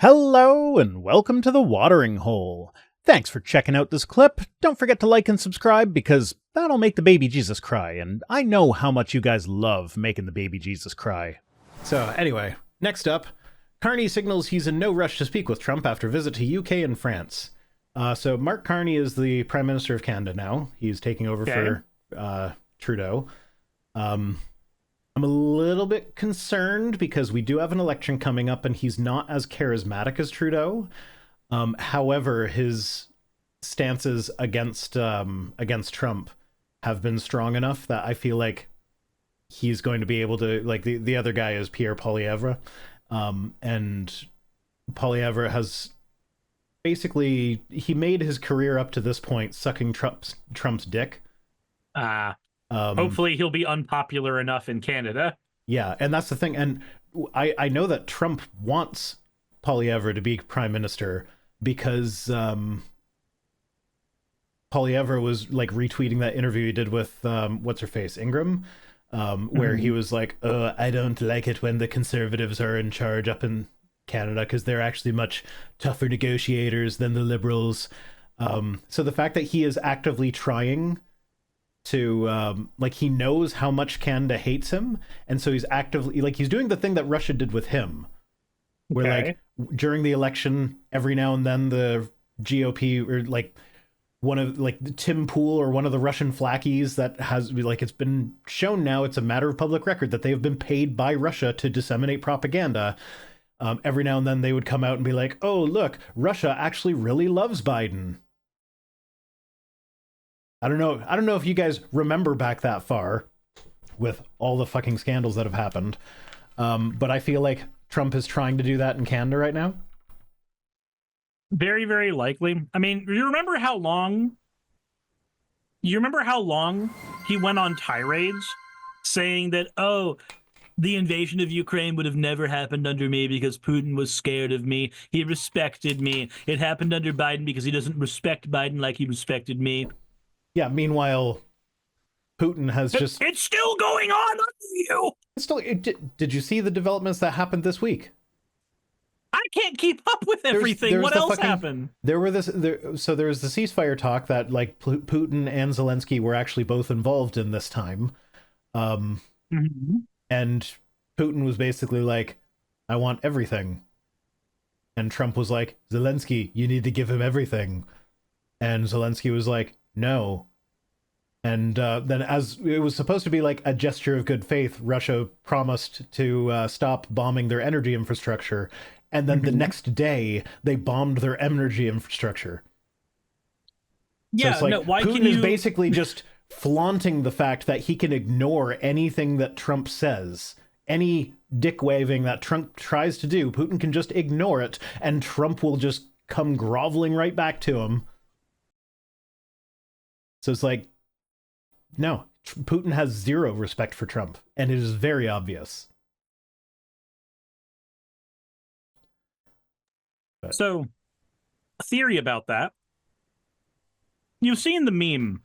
Hello and welcome to the Watering Hole. Thanks for checking out this clip. Don't forget to like and subscribe because that'll make the baby Jesus cry, and I know how much you guys love making the baby Jesus cry. So anyway, next up, Carney signals he's in no rush to speak with Trump after visit to UK and France. So Mark Carney is the Prime Minister of Canada now. He's taking over for Trudeau. I'm a little bit concerned because we do have an election coming up and he's not as charismatic as Trudeau. However, his stances against Trump have been strong enough that I feel like he's going to be able to, like, the other guy is Pierre Poilievre. And Poilievre has basically, he made his career up to this point sucking Trump's dick. Hopefully he'll be unpopular enough in Canada. Yeah, and that's the thing. And I know that Trump wants Poilievre to be prime minister because Poilievre was like retweeting that interview he did with what's her face, Ingram, where he was like, I don't like it when the Conservatives are in charge up in Canada because they're actually much tougher negotiators than the Liberals. So the fact that he is actively trying to like, he knows how much Canada hates him, and so he's actively, like, he's doing the thing that Russia did with him, where like during the election every now and then the GOP, or like one of like Tim Pool or one of the Russian flackies that has, like, it's been shown now, it's a matter of public record that they have been paid by Russia to disseminate propaganda. Every now and then they would come out and be like, oh look, Russia actually really loves Biden. I don't know if you guys remember back that far with all the fucking scandals that have happened. But I feel like Trump is trying to do that in Canada right now. Very, very likely. I mean, you remember how long he went on tirades saying that, oh, the invasion of Ukraine would have never happened under me because Putin was scared of me. He respected me. It happened under Biden because he doesn't respect Biden like he respected me. Yeah, meanwhile, Putin has just... It's still going on under you! Did you see the developments that happened this week? I can't keep up with everything. What else happened? So there was the ceasefire talk that, like, Putin and Zelensky were actually both involved in this time. And Putin was basically like, I want everything. And Trump was like, Zelensky, you need to give him everything. And Zelensky was like, no. And then, as it was supposed to be like a gesture of good faith, Russia promised to stop bombing their energy infrastructure. And then the next day, they bombed their energy infrastructure. Yeah, so it's like, Putin is basically just flaunting the fact that he can ignore anything that Trump says. Any dick waving that Trump tries to do, Putin can just ignore it, and Trump will just come groveling right back to him. So it's like, no, Putin has zero respect for Trump, and it is very obvious. But. So, a theory about that. You've seen the meme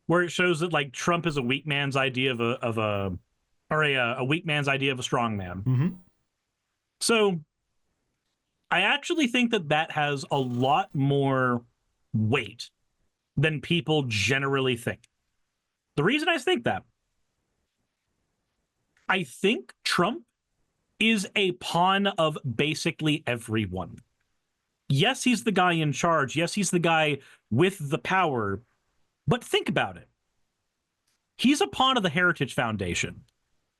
where it shows that, like, Trump is a weak man's idea of a weak man's idea of a strong man. Mm-hmm. So, I actually think that has a lot more weight than people generally think. The reason I think that, I think Trump is a pawn of basically everyone. Yes, he's the guy in charge. Yes, he's the guy with the power. But think about it. He's a pawn of the Heritage Foundation.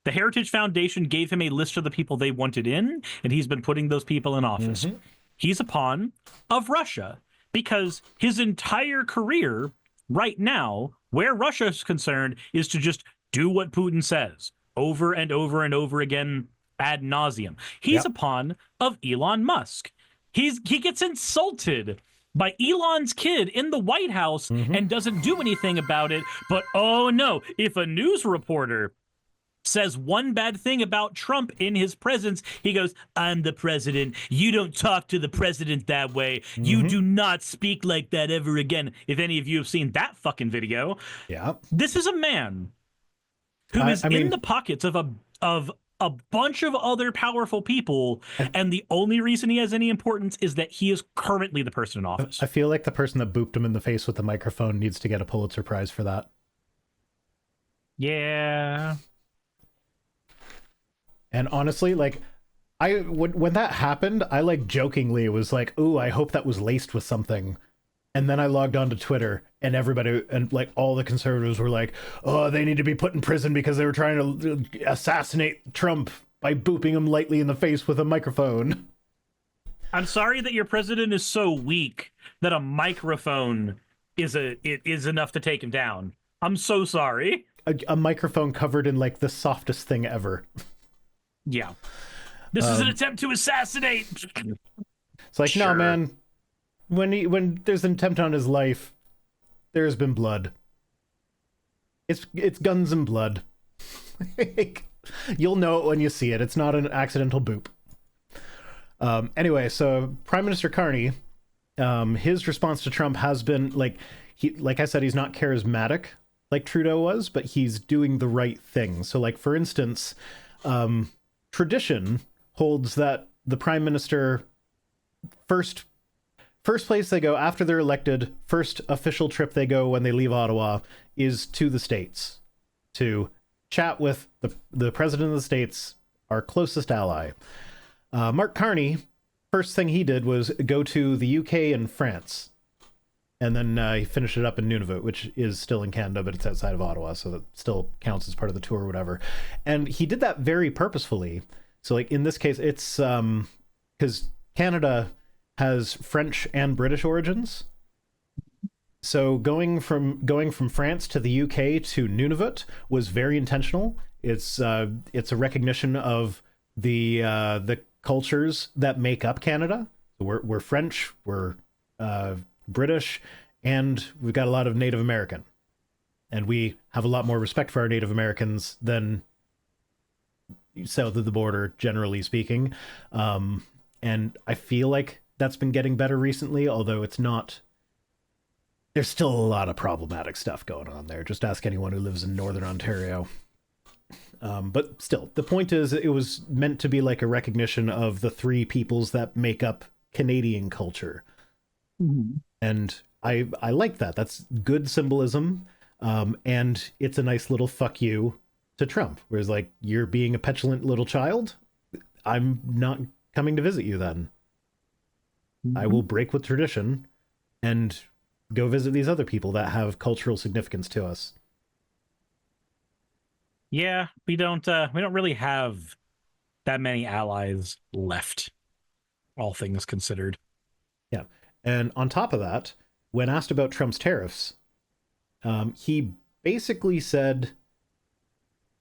The Heritage Foundation gave him a list of the people they wanted in, and he's been putting those people in office. He's a pawn of Russia, because his entire career right now, where Russia is concerned, is to just do what Putin says over and over and over again ad nauseum. He's a pawn of Elon Musk. He gets insulted by Elon's kid in the White House and doesn't do anything about it. But oh no, if a news reporter says one bad thing about Trump in his presence, he goes, I'm the president. You don't talk to the president that way. You do not speak like that ever again. If any of you have seen that fucking video, this is a man who is in the pockets of a bunch of other powerful people, and the only reason he has any importance is that he is currently the person in office. I feel like the person that booped him in the face with the microphone needs to get a Pulitzer Prize for that. Yeah. And honestly, like, when that happened, I like jokingly was like, "Ooh, I hope that was laced with something." And then I logged onto Twitter, and everybody, and like all the conservatives were like, "Oh, they need to be put in prison because they were trying to assassinate Trump by booping him lightly in the face with a microphone." I'm sorry that your president is so weak that a microphone is enough to take him down. I'm so sorry. A microphone covered in like the softest thing ever. Yeah. This is an attempt to assassinate. It's like, sure. No, man. When there's an attempt on his life, there's been blood. It's guns and blood. You'll know it when you see it. It's not an accidental boop. Anyway, so Prime Minister Carney, his response to Trump has been like I said, he's not charismatic like Trudeau was, but he's doing the right thing. So, like, for instance, tradition holds that the Prime Minister first place they go after they're elected, first official trip they go when they leave Ottawa is to the States to chat with the President of the States, our closest ally. Mark Carney, first thing he did was go to the UK and France. And then he finished it up in Nunavut, which is still in Canada, but it's outside of Ottawa, so that still counts as part of the tour or whatever. And he did that very purposefully. So, like, in this case, it's because Canada has French and British origins. So going from France to the UK to Nunavut was very intentional. It's a recognition of the cultures that make up Canada. We're French, we're British, and we've got a lot of Native American. And we have a lot more respect for our Native Americans than south of the border, generally speaking. And I feel like that's been getting better recently, although it's not. There's still a lot of problematic stuff going on there. Just ask anyone who lives in Northern Ontario. But still, the point is, it was meant to be like a recognition of the three peoples that make up Canadian culture. Mm-hmm. And I like that. That's good symbolism. And it's a nice little fuck you to Trump. Whereas, like, you're being a petulant little child. I'm not coming to visit you then. Mm-hmm. I will break with tradition and go visit these other people that have cultural significance to us. Yeah, we don't really have that many allies left, all things considered. Yeah. And on top of that, when asked about Trump's tariffs, he basically said,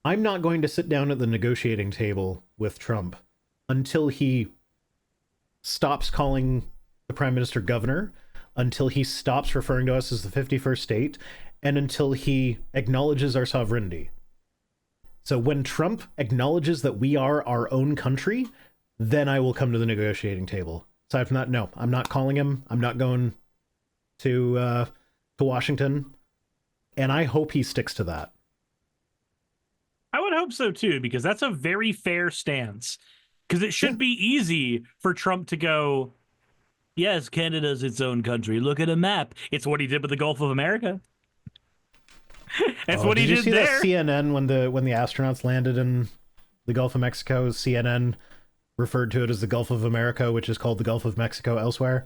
I'm not going to sit down at the negotiating table with Trump until he stops calling the Prime Minister governor, until he stops referring to us as the 51st state, and until he acknowledges our sovereignty. So when Trump acknowledges that we are our own country, then I will come to the negotiating table. Aside from that, no, I'm not calling him. I'm not going to Washington. And I hope he sticks to that. I would hope so, too, because that's a very fair stance. Because it should be easy for Trump to go, yes, Canada's its own country. Look at a map. It's what he did with the Gulf of America. That's what he did there. Did you see that CNN when the astronauts landed in the Gulf of Mexico? CNN referred to it as the Gulf of America, which is called the Gulf of Mexico elsewhere.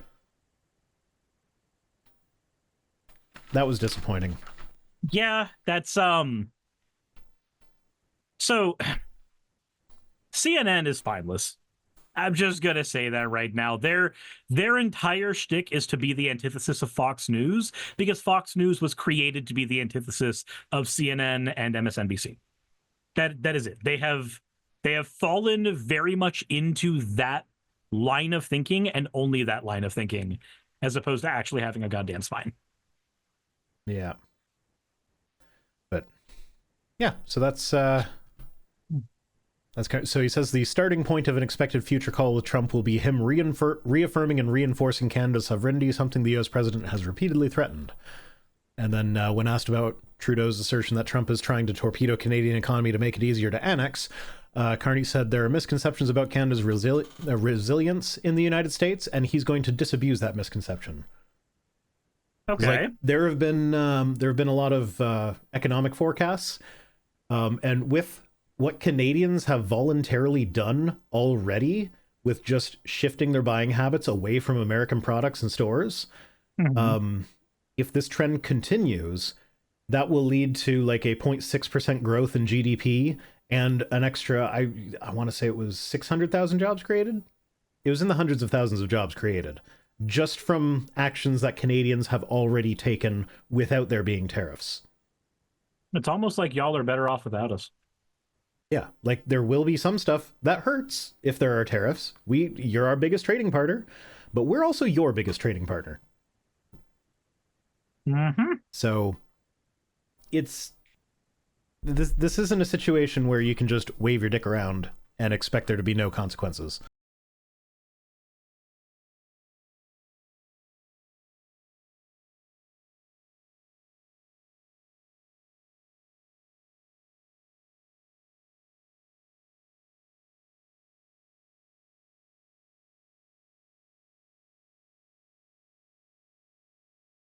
That was disappointing. Yeah, that's so CNN is spineless. I'm just gonna say that right now. Their entire shtick is to be the antithesis of Fox News, because Fox News was created to be the antithesis of CNN and MSNBC. That is it. They have fallen very much into that line of thinking, and only that line of thinking, as opposed to actually having a goddamn spine. Yeah. But yeah, so that's so he says the starting point of an expected future call with Trump will be him reaffirming and reinforcing Canada's sovereignty, something the U.S. president has repeatedly threatened. And then when asked about Trudeau's assertion that Trump is trying to torpedo Canadian economy to make it easier to annex, Carney said there are misconceptions about Canada's resilience in the United States, and he's going to disabuse that misconception. Okay. Like, there have been a lot of economic forecasts, and with what Canadians have voluntarily done already with just shifting their buying habits away from American products and stores, if this trend continues, that will lead to like a 0.6% growth in GDP and an extra, I want to say it was 600,000 jobs created. It was in the hundreds of thousands of jobs created just from actions that Canadians have already taken without there being tariffs. It's almost like y'all are better off without us. Yeah, like there will be some stuff that hurts if there are tariffs. You're our biggest trading partner, but we're also your biggest trading partner. So it's this isn't a situation where you can just wave your dick around and expect there to be no consequences.